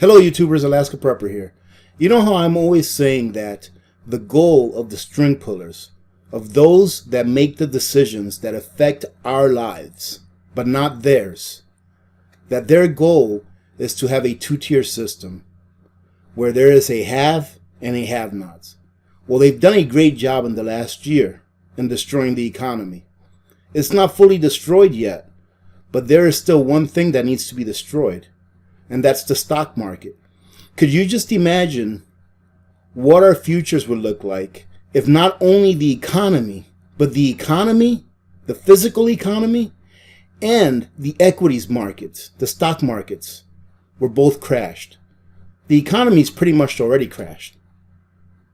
Hello YouTubers, Alaska Prepper here. You know how I'm always saying that the goal of the string pullers, of those that make the decisions that affect our lives, but not theirs, that their goal is to have a two-tier system where there is a have and a have-nots. Well, they've done a great job in the last year in destroying the economy. It's not fully destroyed yet, but there is still one thing that needs to be destroyed. And that's the stock market. Could you just imagine what our futures would look like if not only the economy, but the economy, the physical economy, and the equities markets, the stock markets, were both crashed? The economy's pretty much already crashed.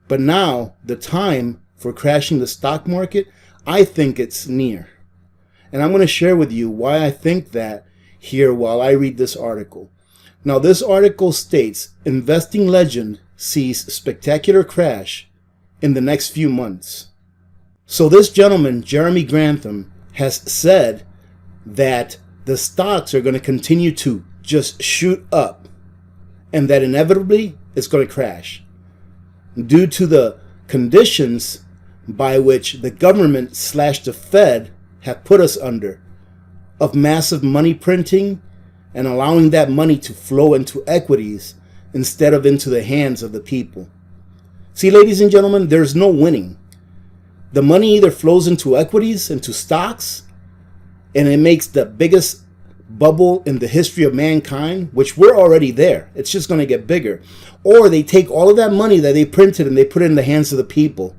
But now, the time for crashing the stock market, I think it's near. And I'm going to share with you why I think that here while I read this article. Now, this article states, investing legend sees spectacular crash in the next few months. So this gentleman, Jeremy Grantham, has said that the stocks are going to continue to just shoot up and that inevitably it's going to crash due to the conditions by which the government / the Fed have put us under of massive money printing and allowing that money to flow into equities instead of into the hands of the people. See, ladies and gentlemen, there's no winning. The money either flows into equities, into stocks, and it makes the biggest bubble in the history of mankind, which we're already there. It's just going to get bigger. Or they take all of that money that they printed and they put it in the hands of the people.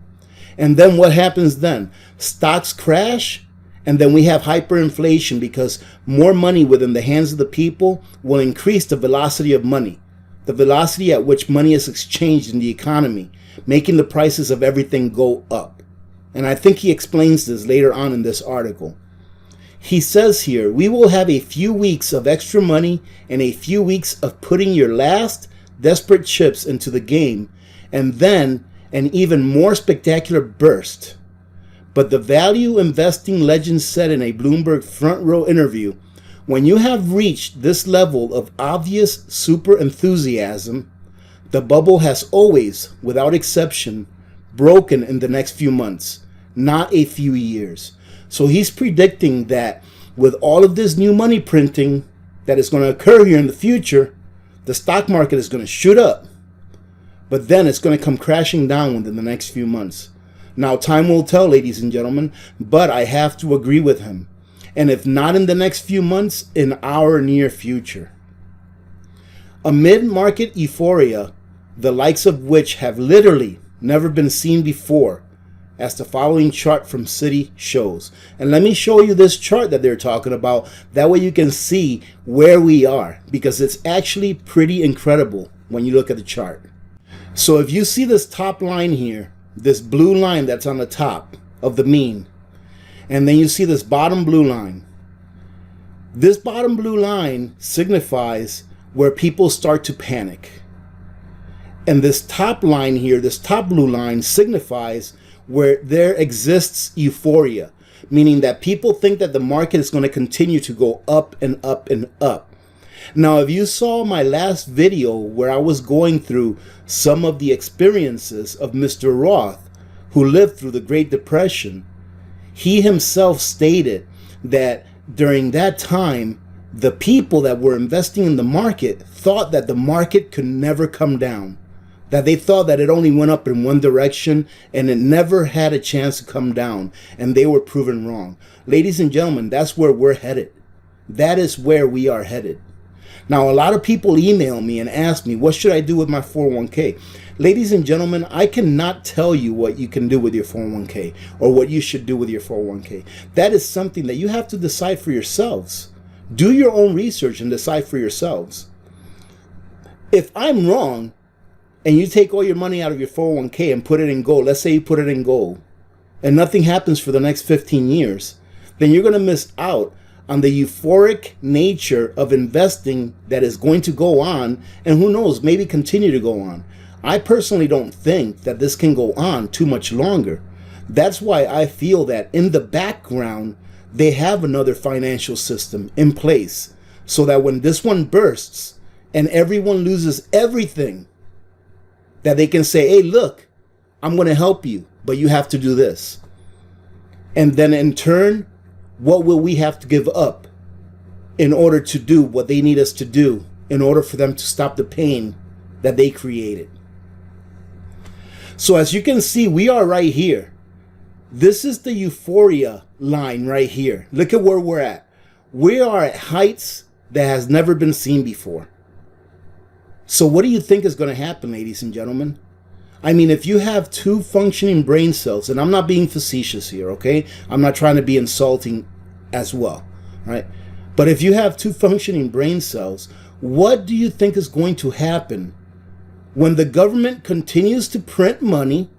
And then what happens then? Stocks crash. And then we have hyperinflation because more money within the hands of the people will increase the velocity of money, the velocity at which money is exchanged in the economy, making the prices of everything go up. And I think he explains this later on in this article. He says here, we will have a few weeks of extra money and a few weeks of putting your last desperate chips into the game, and then an even more spectacular burst. But the value investing legend said in a Bloomberg front row interview, when you have reached this level of obvious super enthusiasm, the bubble has always, without exception, broken in the next few months, not a few years. So he's predicting that with all of this new money printing that is going to occur here in the future, the stock market is going to shoot up. But then it's going to come crashing down within the next few months. Now, time will tell, ladies and gentlemen, but I have to agree with him. And if not in the next few months, in our near future. Amid market euphoria, the likes of which have literally never been seen before, as the following chart from Citi shows. And let me show you this chart that they're talking about. That way you can see where we are, because it's actually pretty incredible when you look at the chart. So if you see this top line here, this blue line that's on the top of the mean, and then you see this bottom blue line. This bottom blue line signifies where people start to panic. And this top line here, this top blue line, signifies where there exists euphoria, meaning that people think that the market is going to continue to go up and up and up. Now, if you saw my last video where I was going through some of the experiences of Mr. Roth, who lived through the Great Depression, he himself stated that during that time, the people that were investing in the market thought that the market could never come down, that they thought that it only went up in one direction and it never had a chance to come down, and they were proven wrong. Ladies and gentlemen, that's where we're headed. That is where we are headed. Now, a lot of people email me and ask me, what should I do with my 401k? Ladies and gentlemen, I cannot tell you what you can do with your 401k or what you should do with your 401k. That is something that you have to decide for yourselves. Do your own research and decide for yourselves. If I'm wrong and you take all your money out of your 401k and put it in gold, let's say you put it in gold, and nothing happens for the next 15 years, then you're going to miss out on the euphoric nature of investing that is going to go on, and who knows, maybe continue to go on. I personally don't think that this can go on too much longer. That's why I feel that in the background, they have another financial system in place so that when this one bursts, and everyone loses everything, that they can say, hey, look, I'm going to help you, but you have to do this. And then in turn, what will we have to give up in order to do what they need us to do in order for them to stop the pain that they created? So as you can see, we are right here. This is the euphoria line right here. Look at where we're at. We are at heights that has never been seen before. So what do you think is going to happen, ladies and gentlemen? I mean, if you have two functioning brain cells, and I'm not being facetious here, okay? I'm not trying to be insulting as well, right? But if you have two functioning brain cells, what do you think is going to happen when the government continues to print money,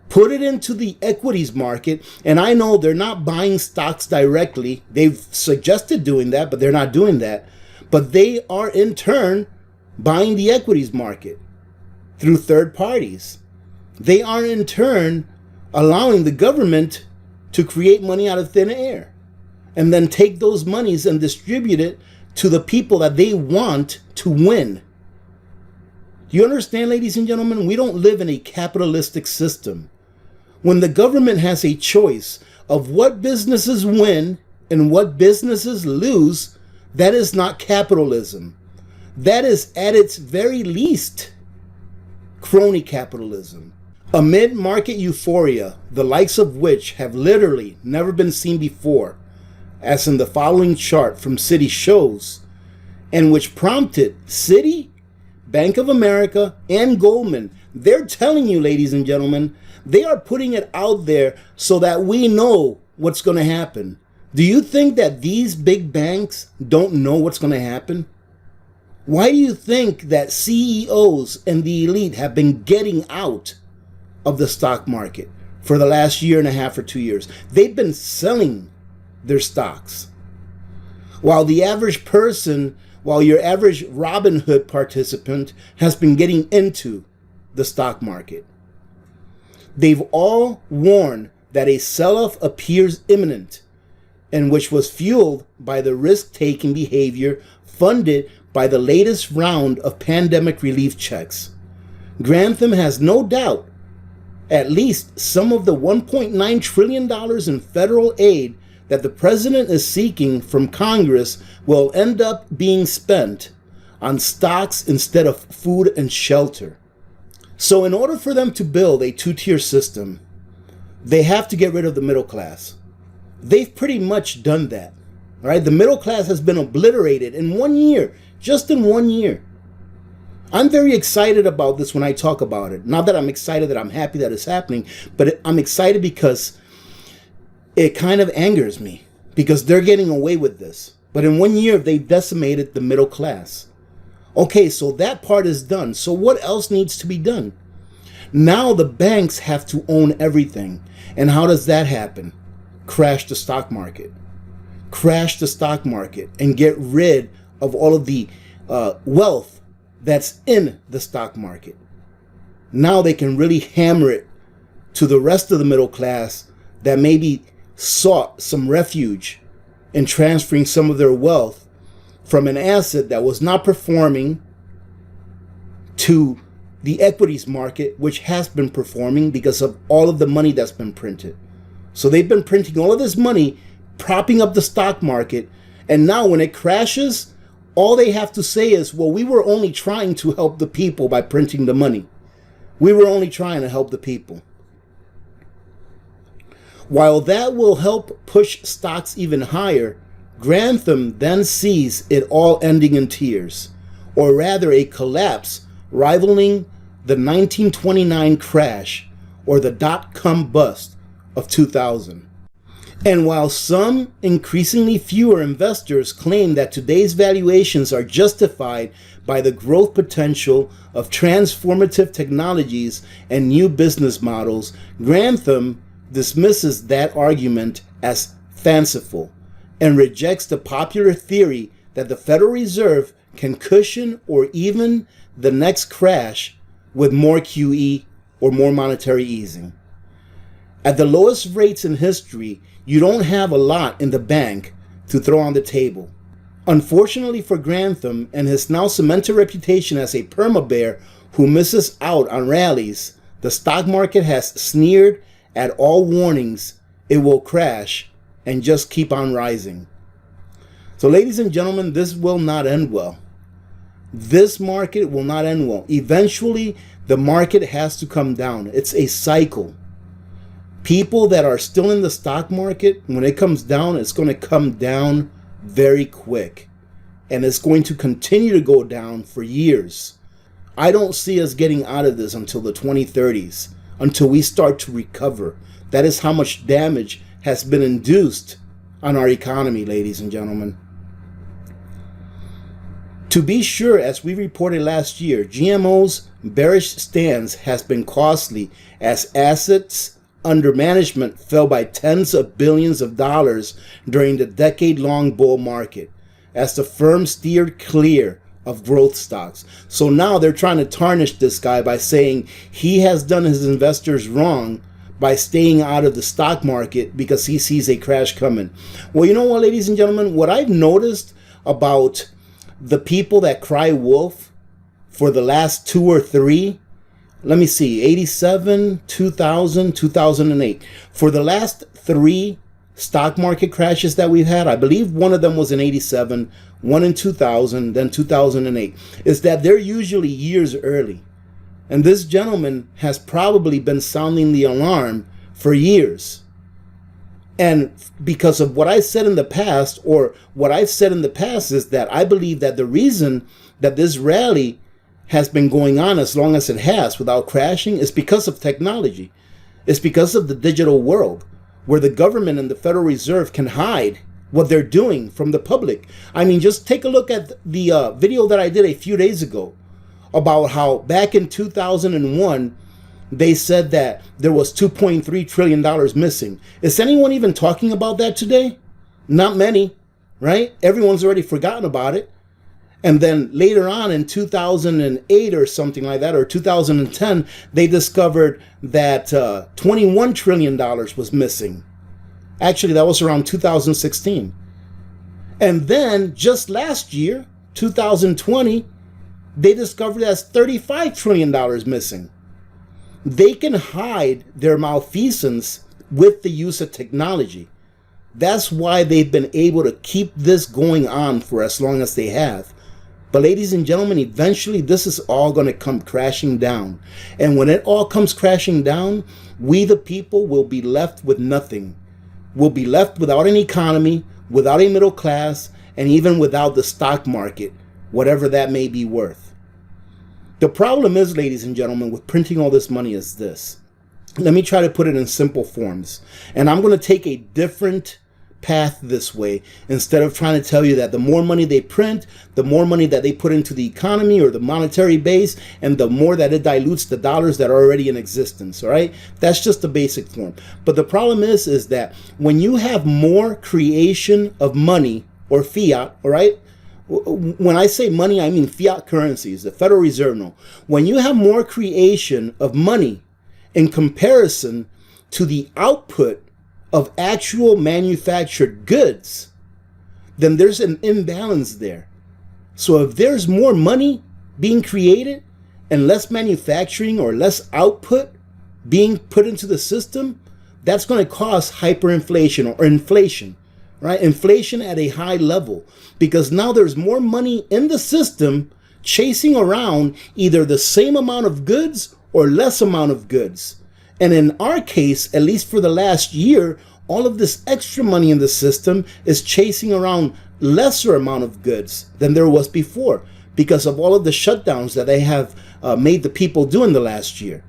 put it into the equities market? And I know they're not buying stocks directly. They've suggested doing that, but they're not doing that. But they are in turn buying the equities market through third parties. They are in turn allowing the government to create money out of thin air and then take those monies and distribute it to the people that they want to win. Do you understand, ladies and gentlemen? We don't live in a capitalistic system. When the government has a choice of what businesses win and what businesses lose, that is not capitalism. That is at its very least crony capitalism. Amid market euphoria, the likes of which have literally never been seen before, as in the following chart from Citi shows, and which prompted Citi, Bank of America, and Goldman. They're telling you, ladies and gentlemen, they are putting it out there so that we know what's going to happen. Do you think that these big banks don't know what's going to happen? Why do you think that CEOs and the elite have been getting out of the stock market for the last year and a half or 2 years? They've been selling their stocks. While the average person, while your average Robinhood participant has been getting into the stock market. They've all warned that a sell-off appears imminent, and which was fueled by the risk-taking behavior funded by the latest round of pandemic relief checks. Grantham has no doubt at least some of the $1.9 trillion in federal aid that the president is seeking from Congress will end up being spent on stocks instead of food and shelter. So in order for them to build a two-tier system, they have to get rid of the middle class. They've pretty much done that, right? The middle class has been obliterated in 1 year. Just in 1 year. I'm very excited about this when I talk about it. Not that I'm excited that I'm happy that it's happening, but I'm excited because it kind of angers me because they're getting away with this. But in 1 year, they've decimated the middle class. Okay, so that part is done. So what else needs to be done? Now the banks have to own everything. And how does that happen? Crash the stock market. Crash the stock market and get rid of all of the wealth that's in the stock market. Now they can really hammer it to the rest of the middle class that maybe sought some refuge in transferring some of their wealth from an asset that was not performing to the equities market, which has been performing because of all of the money that's been printed. So they've been printing all of this money, propping up the stock market, and now when it crashes, all they have to say is, well, we were only trying to help the people by printing the money. We were only trying to help the people. While that will help push stocks even higher, Grantham then sees it all ending in tears, or rather a collapse rivaling the 1929 crash or the dot-com bust of 2000. And while some increasingly fewer investors claim that today's valuations are justified by the growth potential of transformative technologies and new business models, Grantham dismisses that argument as fanciful and rejects the popular theory that the Federal Reserve can cushion or even the next crash with more QE or more monetary easing. At the lowest rates in history, you don't have a lot in the bank to throw on the table. Unfortunately for Grantham and his now cemented reputation as a perma-bear who misses out on rallies, the stock market has sneered at all warnings it will crash and just keep on rising. So ladies and gentlemen, this will not end well. This market will not end well. Eventually, the market has to come down. It's a cycle. People that are still in the stock market, when it comes down, it's going to come down very quick. And it's going to continue to go down for years. I don't see us getting out of this until the 2030s, until we start to recover. That is how much damage has been induced on our economy, ladies and gentlemen. To be sure, as we reported last year, GMO's bearish stance has been costly as assets under management fell by tens of billions of dollars during the decade-long bull market as the firm steered clear of growth stocks. So now they're trying to tarnish this guy by saying he has done his investors wrong by staying out of the stock market because he sees a crash coming. Well, you know what, ladies and gentlemen, what I've noticed about the people that cry wolf for the last 2 or 3, let me see, 87, 2000, 2008. For the last 3 stock market crashes that we've had, I believe one of them was in 87, one in 2000, then 2008, is that they're usually years early. And this gentleman has probably been sounding the alarm for years. And because of what I said in the past, or what I've said in the past, is that I believe that the reason that this rally has been going on as long as it has without crashing is because of technology. It's because of the digital world, where the government and the Federal Reserve can hide what they're doing from the public. I mean, just take a look at the video that I did a few days ago about how back in 2001, they said that there was $2.3 trillion missing. Is anyone even talking about that today? Not many, right? Everyone's already forgotten about it. And then later on in 2008 or something like that, or 2010, they discovered that $21 trillion was missing. Actually, that was around 2016. And then just last year, 2020, they discovered that's $35 trillion missing. They can hide their malfeasance with the use of technology. That's why they've been able to keep this going on for as long as they have. But ladies and gentlemen, eventually this is all going to come crashing down. And when it all comes crashing down, we the people will be left with nothing. We'll be left without an economy, without a middle class, and even without the stock market, whatever that may be worth. The problem is, ladies and gentlemen, with printing all this money is this. Let me try to put it in simple forms. And I'm going to take a different path this way, instead of trying to tell you that the more money they print, the more money that they put into the economy or the monetary base, and the more that it dilutes the dollars that are already in existence. All right, that's just the basic form. But the problem is that when you have more creation of money or fiat, all right, when I say money, I mean fiat currencies, the Federal Reserve note. When you have more creation of money in comparison to the output of actual manufactured goods, then there's an imbalance there. So if there's more money being created and less manufacturing or less output being put into the system, that's going to cause hyperinflation or inflation, right? Inflation at a high level, because now there's more money in the system chasing around either the same amount of goods or less amount of goods. And in our case, at least for the last year, all of this extra money in the system is chasing around lesser amount of goods than there was before because of all of the shutdowns that they have made the people do in the last year.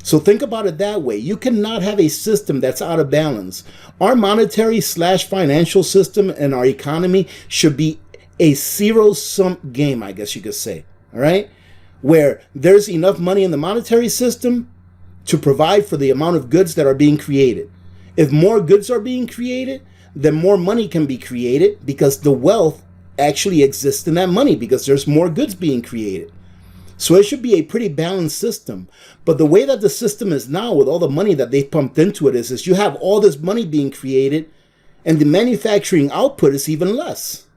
So think about it that way. You cannot have a system that's out of balance. Our monetary / financial system and our economy should be a zero-sum game, I guess you could say, all right? Where there's enough money in the monetary system to provide for the amount of goods that are being created. If more goods are being created, then more money can be created because the wealth actually exists in that money because there's more goods being created. So it should be a pretty balanced system. But the way that the system is now, with all the money that they've pumped into it, is you have all this money being created and the manufacturing output is even less.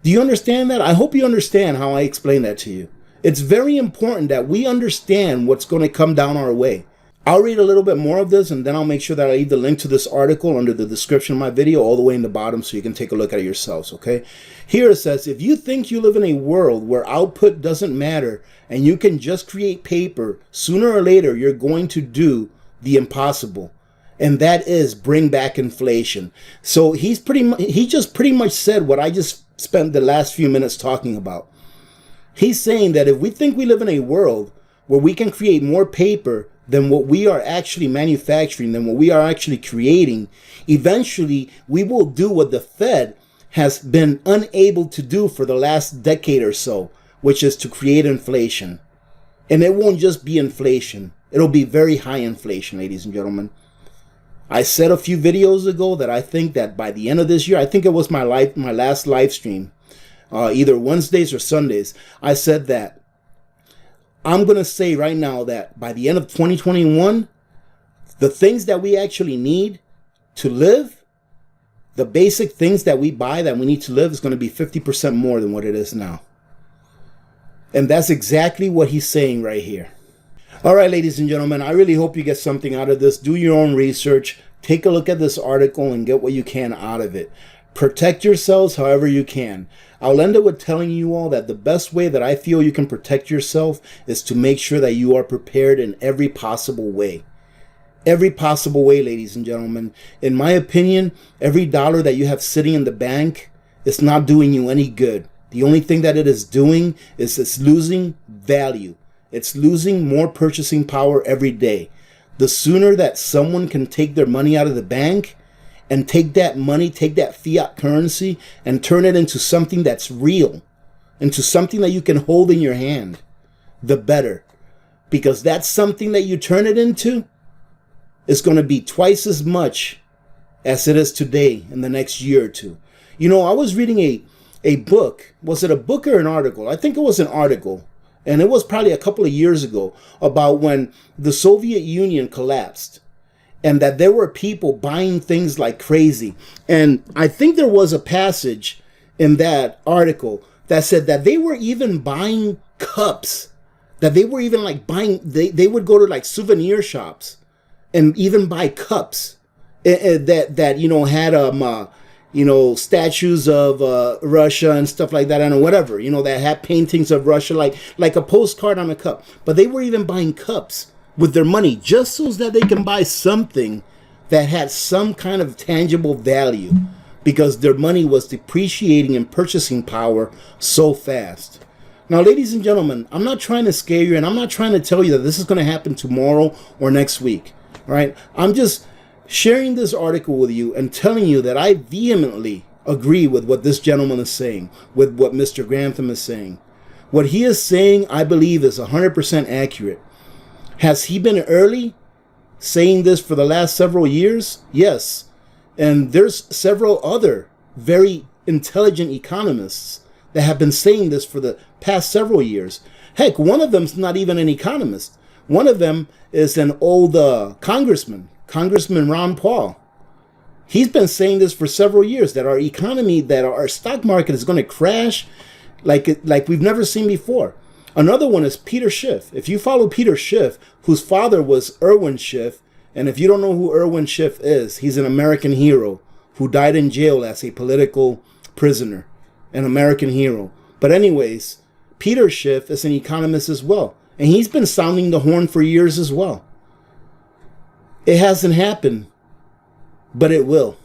Do you understand that? I hope you understand how I explain that to you. It's very important that we understand what's going to come down our way. I'll read a little bit more of this, and then I'll make sure that I leave the link to this article under the description of my video all the way in the bottom so you can take a look at it yourselves, okay? Here it says, if you think you live in a world where output doesn't matter and you can just create paper, sooner or later you're going to do the impossible. And that is bring back inflation. So he just pretty much said what I just spent the last few minutes talking about. He's saying that if we think we live in a world where we can create more paper than what we are actually manufacturing, than what we are actually creating, eventually we will do what the Fed has been unable to do for the last decade or so, which is to create inflation. And it won't just be inflation. It'll be very high inflation, ladies and gentlemen. I said a few videos ago that I think that by the end of this year, I think it was my last live stream, either Wednesdays or Sundays, I said that I'm going to say right now that by the end of 2021, the things that we actually need to live, the basic things that we buy that we need to live is going to be 50% more than what it is now. And that's exactly what he's saying right here. All right, ladies and gentlemen, I really hope you get something out of this. Do your own research. Take a look at this article and get what you can out of it. Protect yourselves however you can. I'll end it with telling you all that the best way that I feel you can protect yourself is to make sure that you are prepared in every possible way. Every possible way, ladies and gentlemen. In my opinion, every dollar that you have sitting in the bank is not doing you any good. The only thing that it is doing is it's losing value. It's losing more purchasing power every day. The sooner that someone can take their money out of the bank and take that money, take that fiat currency and turn it into something that's real, into something that you can hold in your hand, the better. Because that's something that you turn it into is going to be twice as much as it is today in the next year or two. You know, I was reading a book. Was it a book or an article? I think it was an article. And it was probably a couple of years ago about when the Soviet Union collapsed and that there were people buying things like crazy. And I think there was a passage in that article that said that they were even buying cups, that they were even like buying, they would go to like souvenir shops and even buy cups that you know, had you know, statues of Russia and stuff like that, and whatever, you know, that had paintings of Russia, like a postcard on a cup. But they were even buying cups with their money just so that they can buy something that had some kind of tangible value, because their money was depreciating in purchasing power so fast. Now, ladies and gentlemen, I'm not trying to scare you, and I'm not trying to tell you that this is going to happen tomorrow or next week, right? I'm just sharing this article with you and telling you that I vehemently agree with what this gentleman is saying, with what Mr. Grantham is saying. What he is saying, I believe, is 100% accurate. Has he been early saying this for the last several years? Yes. And there's several other very intelligent economists that have been saying this for the past several years. Heck, one of them's not even an economist. One of them is an old Congressman Ron Paul. He's been saying this for several years, that our economy, that our stock market is going to crash like we've never seen before. Another one is Peter Schiff. If you follow Peter Schiff, whose father was Irwin Schiff, and if you don't know who Irwin Schiff is, he's an American hero who died in jail as a political prisoner, an American hero. But anyways, Peter Schiff is an economist as well, and he's been sounding the horn for years as well. It hasn't happened, but it will.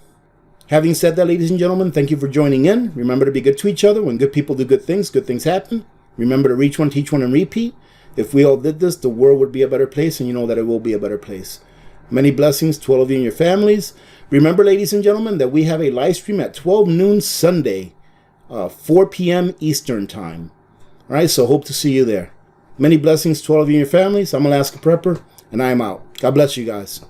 Having said that, ladies and gentlemen, thank you for joining in. Remember to be good to each other. When good people do good things happen. Remember to reach one, teach one, and repeat. If we all did this, the world would be a better place, and you know that it will be a better place. Many blessings to all of you and your families. Remember, ladies and gentlemen, that we have a live stream at 12 noon Sunday, 4 p.m. Eastern Time. All right, so hope to see you there. Many blessings to all of you and your families. I'm Alaska Prepper, and I am out. God bless you guys.